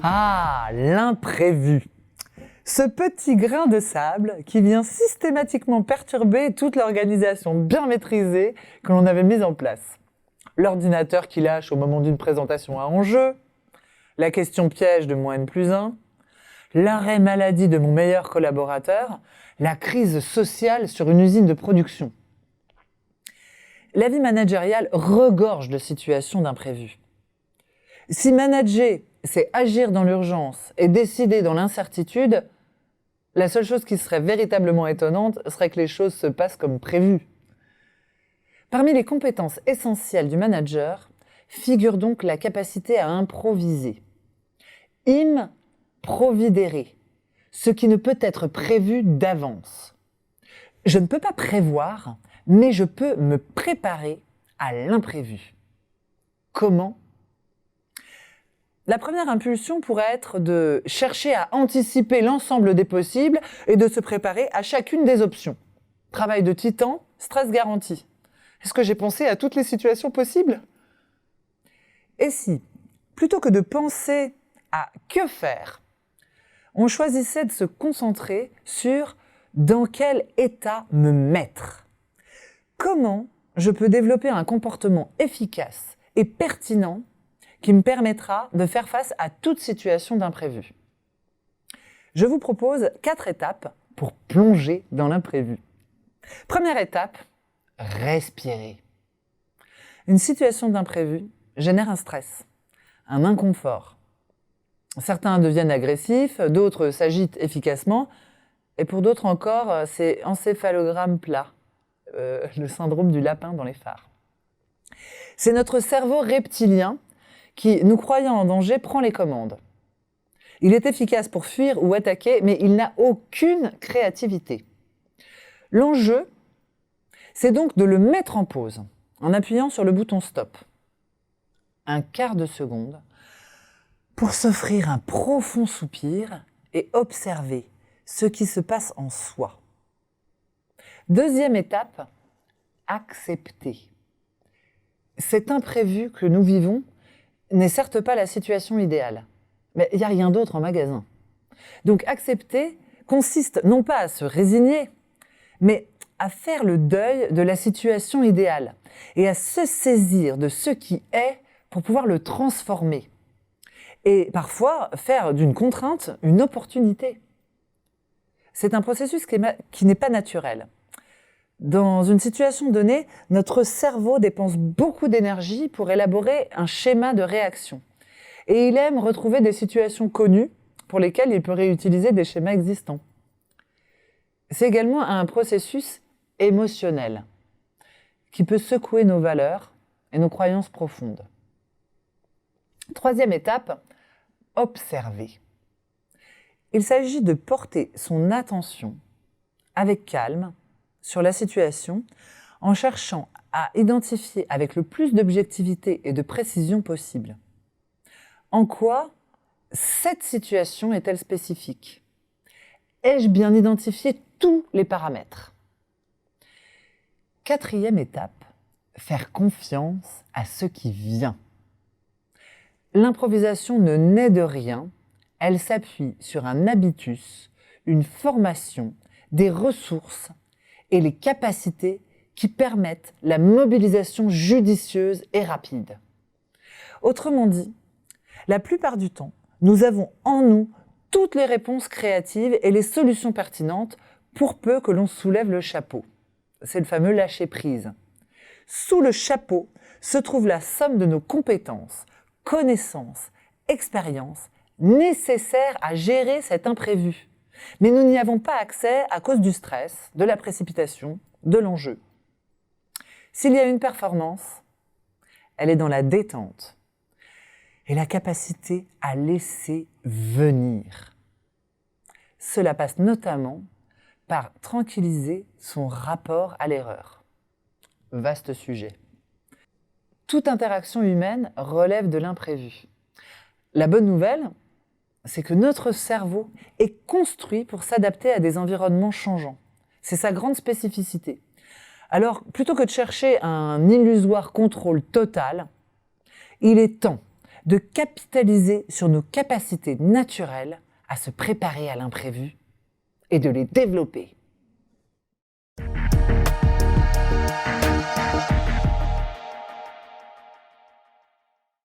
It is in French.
Ah, l'imprévu. Ce petit grain de sable qui vient systématiquement perturber toute l'organisation bien maîtrisée que l'on avait mise en place. L'ordinateur qui lâche au moment d'une présentation à enjeu, la question piège de mon N+1, l'arrêt maladie de mon meilleur collaborateur, la crise sociale sur une usine de production. La vie managériale regorge de situations d'imprévus. Si manager, c'est agir dans l'urgence et décider dans l'incertitude, la seule chose qui serait véritablement étonnante serait que les choses se passent comme prévu. Parmi les compétences essentielles du manager figure donc la capacité à improviser. Providere, ce qui ne peut être prévu d'avance. Je ne peux pas prévoir, mais je peux me préparer à l'imprévu. Comment ? La première impulsion pourrait être de chercher à anticiper l'ensemble des possibles et de se préparer à chacune des options. Travail de titan, stress garanti. Est-ce que j'ai pensé à toutes les situations possibles ? Et si, plutôt que de penser à que faire, on choisissait de se concentrer sur dans quel état me mettre ? Comment je peux développer un comportement efficace et pertinent qui me permettra de faire face à toute situation d'imprévu. Je vous propose 4 étapes pour plonger dans l'imprévu. Première étape, respirer. Une situation d'imprévu génère un stress, un inconfort. Certains deviennent agressifs, d'autres s'agitent efficacement, et pour d'autres encore, c'est encéphalogramme plat, le syndrome du lapin dans les phares. C'est notre cerveau reptilien qui, nous croyant en danger, prend les commandes. Il est efficace pour fuir ou attaquer, mais il n'a aucune créativité. L'enjeu, c'est donc de le mettre en pause, en appuyant sur le bouton stop. Un quart de seconde pour s'offrir un profond soupir et observer ce qui se passe en soi. Deuxième étape, accepter. Cet imprévu que nous vivons n'est certes pas la situation idéale, mais il n'y a rien d'autre en magasin. Donc accepter consiste non pas à se résigner, mais à faire le deuil de la situation idéale et à se saisir de ce qui est pour pouvoir le transformer. Et parfois faire d'une contrainte une opportunité. C'est un processus qui n'est pas naturel. Dans une situation donnée, notre cerveau dépense beaucoup d'énergie pour élaborer un schéma de réaction. Et il aime retrouver des situations connues pour lesquelles il peut réutiliser des schémas existants. C'est également un processus émotionnel qui peut secouer nos valeurs et nos croyances profondes. Troisième étape, observer. Il s'agit de porter son attention avec calme sur la situation en cherchant à identifier avec le plus d'objectivité et de précision possible. En quoi cette situation est-elle spécifique ? Ai-je bien identifié tous les paramètres ? Quatrième étape, faire confiance à ce qui vient. L'improvisation ne naît de rien, elle s'appuie sur un habitus, une formation, des ressources et les capacités qui permettent la mobilisation judicieuse et rapide. Autrement dit, la plupart du temps, nous avons en nous toutes les réponses créatives et les solutions pertinentes pour peu que l'on soulève le chapeau. C'est le fameux lâcher-prise. Sous le chapeau se trouve la somme de nos compétences, connaissances, expériences nécessaires à gérer cet imprévu. Mais nous n'y avons pas accès à cause du stress, de la précipitation, de l'enjeu. S'il y a une performance, elle est dans la détente et la capacité à laisser venir. Cela passe notamment par tranquilliser son rapport à l'erreur. Vaste sujet. Toute interaction humaine relève de l'imprévu. La bonne nouvelle, c'est que notre cerveau est construit pour s'adapter à des environnements changeants. C'est sa grande spécificité. Alors, plutôt que de chercher un illusoire contrôle total, il est temps de capitaliser sur nos capacités naturelles à se préparer à l'imprévu et de les développer.